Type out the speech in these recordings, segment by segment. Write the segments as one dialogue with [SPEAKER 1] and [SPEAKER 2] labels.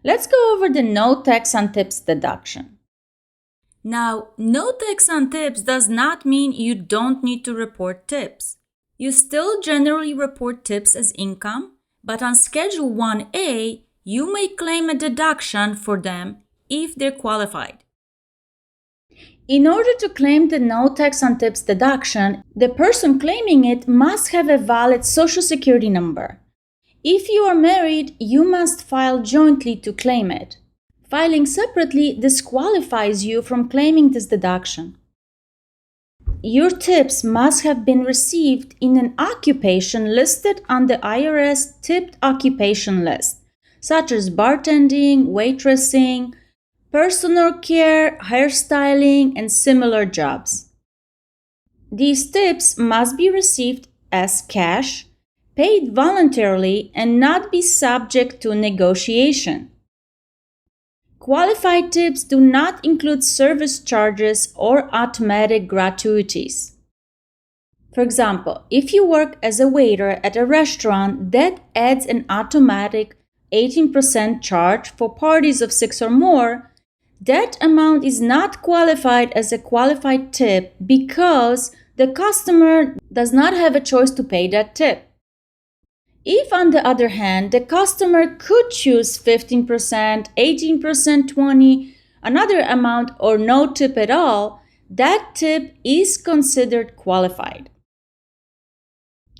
[SPEAKER 1] Let's go over the no tax on tips deduction. Now, no tax on tips does not mean you don't need to report tips. You still generally report tips as income, but on Schedule 1A, you may claim a deduction for them if they're qualified. In order to claim the no tax on tips deduction, the person claiming it must have a valid Social Security number. If you are married, you must file jointly to claim it. Filing separately disqualifies you from claiming this deduction. Your tips must have been received in an occupation listed on the IRS Tipped Occupation list, such as bartending, waitressing, personal care, hairstyling, and similar jobs. These tips must be received as cash, paid voluntarily, and not be subject to negotiation. Qualified tips do not include service charges or automatic gratuities. For example, if you work as a waiter at a restaurant, that adds an automatic 18% charge for parties of 6 or more. That amount is not qualified as a qualified tip because the customer does not have a choice to pay that tip. If, on the other hand, the customer could choose 15%, 18%, 20%, another amount, or no tip at all, that tip is considered qualified.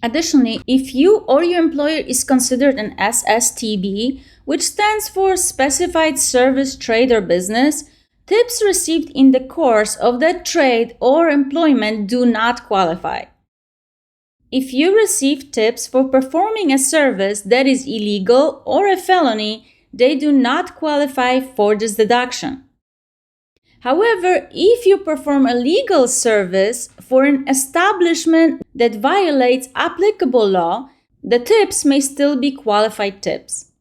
[SPEAKER 1] Additionally, if you or your employer is considered an SSTB, which stands for Specified Service Trade or Business, tips received in the course of that trade or employment do not qualify. If you receive tips for performing a service that is illegal or a felony, they do not qualify for this deduction. However, if you perform a legal service for an establishment that violates applicable law, the tips may still be qualified tips.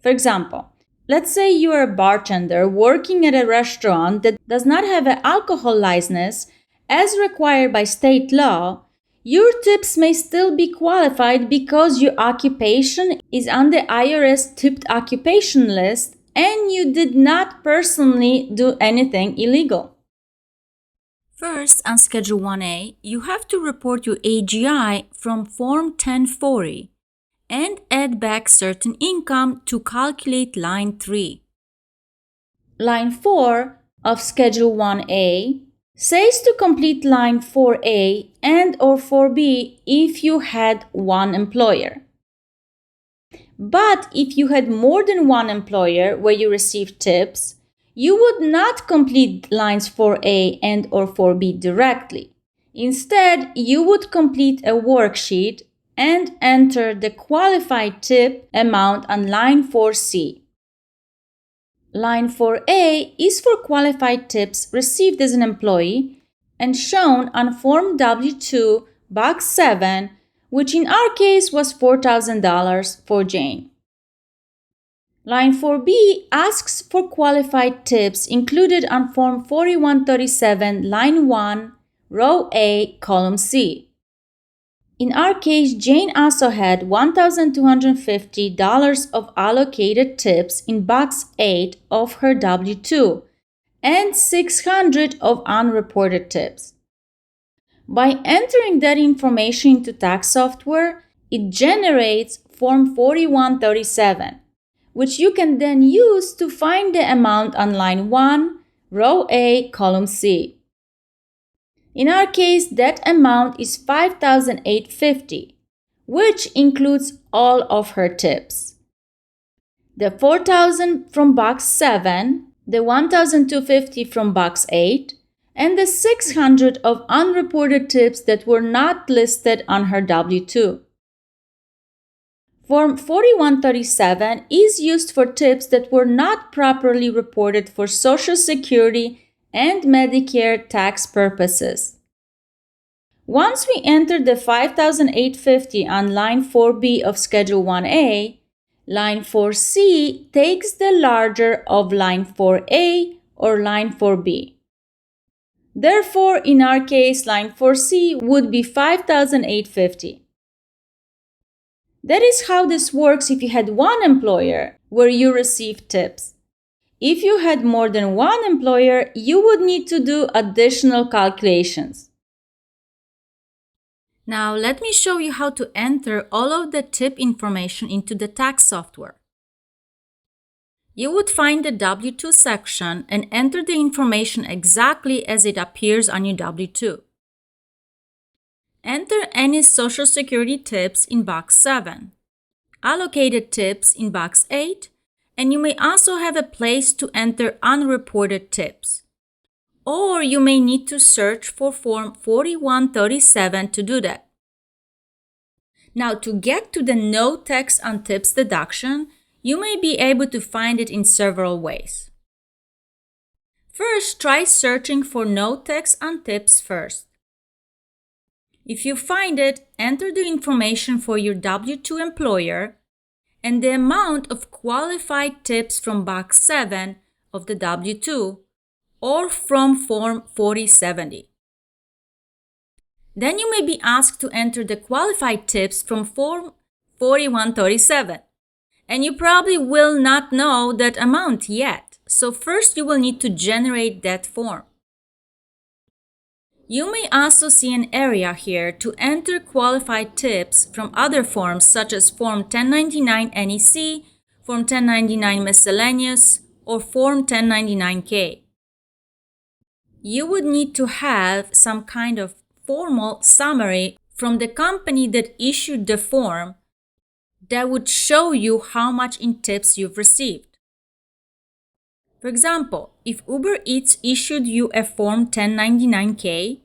[SPEAKER 1] For example, let's say you are a bartender working at a restaurant that does not have an alcohol license as required by state law. Your tips may still be qualified because your occupation is on the IRS Tipped Occupation list and you did not personally do anything illegal. First, on Schedule 1A, you have to report your AGI from Form 1040 and add back certain income to calculate Line 3. Line 4 of Schedule 1A says to complete Line 4A and or 4B if you had one employer. But if you had more than one employer where you received tips, you would not complete lines 4A and or 4B directly. Instead, you would complete a worksheet and enter the qualified tip amount on line 4C. Line 4A is for qualified tips received as an employee and shown on Form W-2, Box 7, which in our case was $4,000 for Jane. Line 4B asks for qualified tips included on Form 4137, Line 1, Row A, Column C. In our case, Jane also had $1,250 of allocated tips in Box 8 of her W-2 and $600 of unreported tips. By entering that information into tax software, it generates Form 4137, which you can then use to find the amount on line 1, row A, column C. In our case, that amount is $5,850, which includes all of her tips. The $4,000 from Box 7, the $1,250 from Box 8, and the $600 of unreported tips that were not listed on her W-2. Form 4137 is used for tips that were not properly reported for Social Security and Medicare tax purposes. Once we enter the $5,850 on line 4B of Schedule 1A, line 4C takes the larger of line 4A or line 4B. Therefore, in our case, line 4C would be $5,850. That is how this works if you had one employer where you receive tips. If you had more than one employer, you would need to do additional calculations. Now let me show you how to enter all of the tip information into the tax software. You would find the W-2 section and enter the information exactly as it appears on your W-2. Enter any Social Security tips in box 7, allocated tips in box 8, and you may also have a place to enter unreported tips. Or you may need to search for Form 4137 to do that. Now, to get to the no tax on tips deduction, you may be able to find it in several ways. First, try searching for no tax on tips first. If you find it, enter the information for your W-2 employer and the amount of qualified tips from box 7 of the W-2 or from Form 4070. Then you may be asked to enter the qualified tips from Form 4137. And you probably will not know that amount yet. So first you will need to generate that form. You may also see an area here to enter qualified tips from other forms such as Form 1099 NEC, Form 1099 Miscellaneous, or Form 1099K. You would need to have some kind of formal summary from the company that issued the form that would show you how much in tips you've received. For example, if Uber Eats issued you a Form 1099K,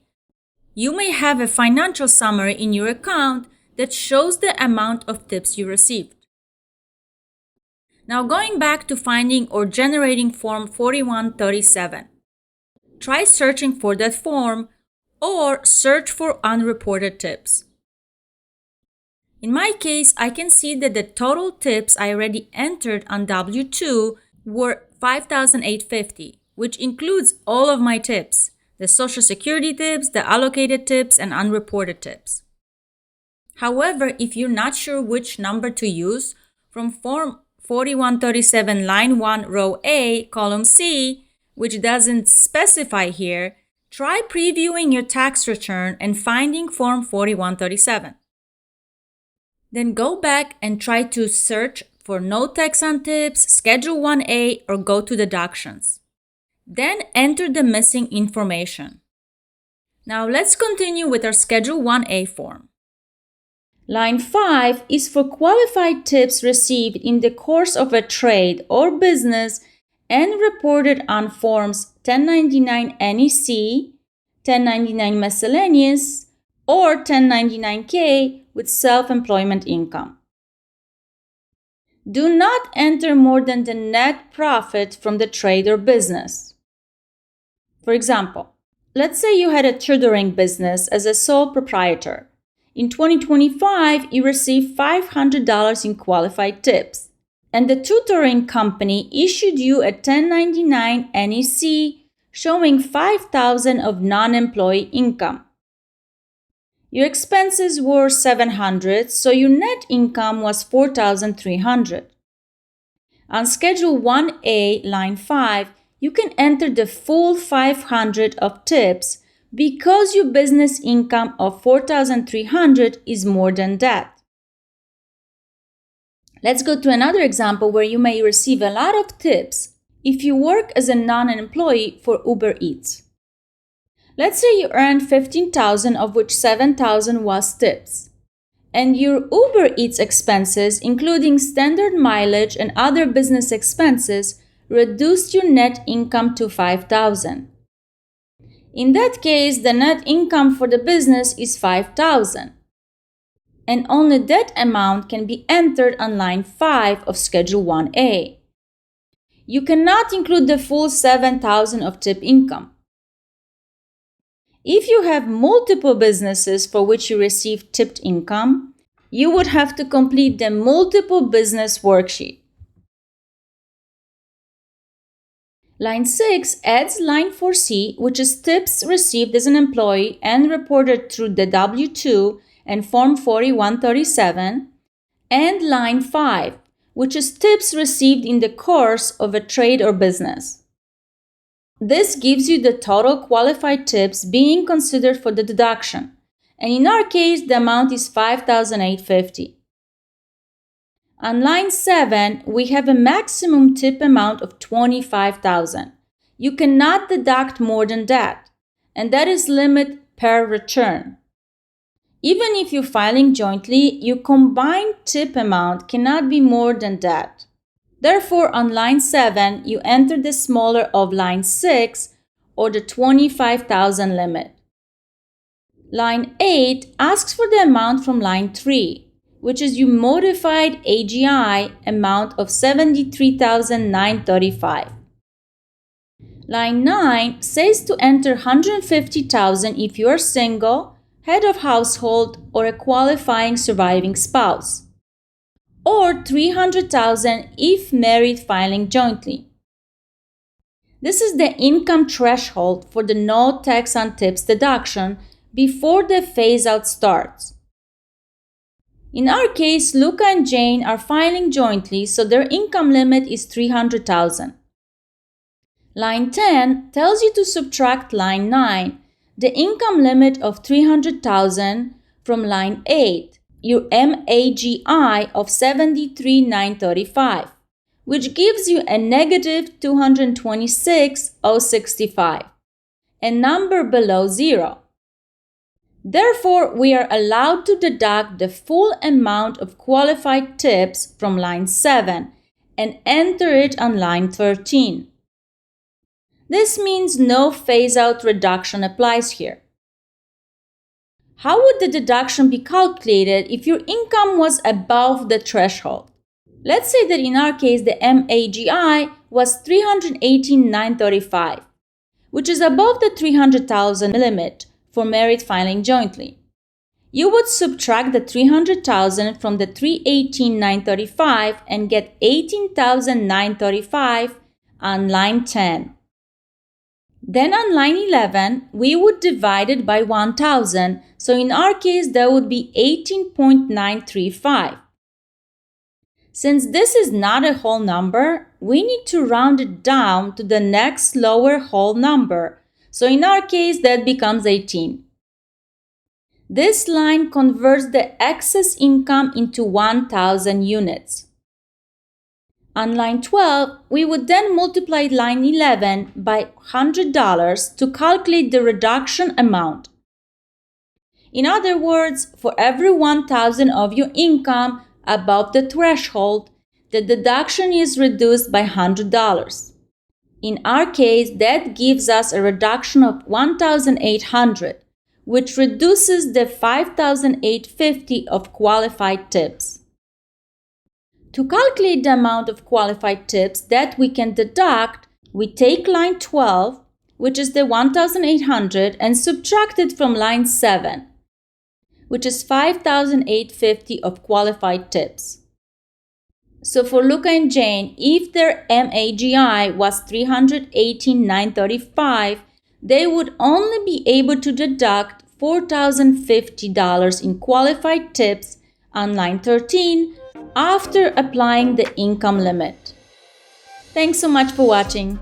[SPEAKER 1] you may have a financial summary in your account that shows the amount of tips you received. Now going back to finding or generating Form 4137. Try searching for that form or search for unreported tips. In my case, I can see that the total tips I already entered on W-2 were $5,850, which includes all of my tips, the Social Security tips, the allocated tips, and unreported tips. However, if you're not sure which number to use, from Form 4137 line 1 row A column C, which doesn't specify here, try previewing your tax return and finding Form 4137. Then go back and try to search for no tax on tips, Schedule 1A, or go to deductions. Then enter the missing information. Now let's continue with our Schedule 1A form. Line 5 is for qualified tips received in the course of a trade or business and reported on Forms 1099 NEC, 1099 Miscellaneous, or 1099K with self-employment income. Do not enter more than the net profit from the trade or business. For example, let's say you had a tutoring business as a sole proprietor. In 2025, you received $500 in qualified tips, and the tutoring company issued you a 1099 NEC showing $5,000 of non-employee income. Your expenses were $700, so your net income was $4,300. On Schedule 1A, line 5, you can enter the full $500 of tips because your business income of $4,300 is more than that. Let's go to another example where you may receive a lot of tips if you work as a non-employee for Uber Eats. Let's say you earned $15,000, of which $7,000 was tips, and your Uber Eats expenses, including standard mileage and other business expenses, reduced your net income to $5,000. In that case, the net income for the business is $5,000, and only that amount can be entered on line 5 of Schedule 1A. You cannot include the full $7,000 of tip income. If you have multiple businesses for which you receive tipped income, you would have to complete the multiple business worksheet. Line 6 adds line 4C, which is tips received as an employee and reported through the W-2 and Form 4137, and line 5, which is tips received in the course of a trade or business. This gives you the total qualified tips being considered for the deduction, and in our case, the amount is $5,850. On line 7, we have a maximum tip amount of $25,000. You cannot deduct more than that, and that is limit per return. Even if you're filing jointly, your combined tip amount cannot be more than that. Therefore, on line 7, you enter the smaller of line 6 or the $25,000 limit. Line 8 asks for the amount from line 3, which is your modified AGI amount of $73,935. Line 9 says to enter $150,000 if you are single, head of household, or a qualifying surviving spouse, or $300,000 if married filing jointly. This is the income threshold for the no tax on tips deduction before the phase-out starts. In our case, Luca and Jane are filing jointly, so their income limit is $300,000. Line 10 tells you to subtract line 9, the income limit of $300,000, from line 8, your MAGI of $73,935, which gives you a negative $226,065, a number below zero. Therefore, we are allowed to deduct the full amount of qualified tips from line 7 and enter it on line 13. This means no phase-out reduction applies here. How would the deduction be calculated if your income was above the threshold? Let's say that in our case the MAGI was $318,935, which is above the $300,000 limit for married filing jointly. You would subtract the $300,000 from the $318,935 and get $18,935 on line 10. Then on line 11, we would divide it by 1,000, so in our case that would be 18.935. Since this is not a whole number, we need to round it down to the next lower whole number, so in our case that becomes 18. This line converts the excess income into 1,000 units. On line 12, we would then multiply line 11 by $100 to calculate the reduction amount. In other words, for every 1,000 of your income above the threshold, the deduction is reduced by $100. In our case, that gives us a reduction of $1,800, which reduces the $5,850 of qualified tips. To calculate the amount of qualified tips that we can deduct, we take line 12, which is the $1,800, and subtract it from line 7, which is $5,850 of qualified tips. So for Luca and Jane, if their MAGI was $318,935, they would only be able to deduct $4,050 in qualified tips on line 13 after applying the income limit. Thanks so much for watching.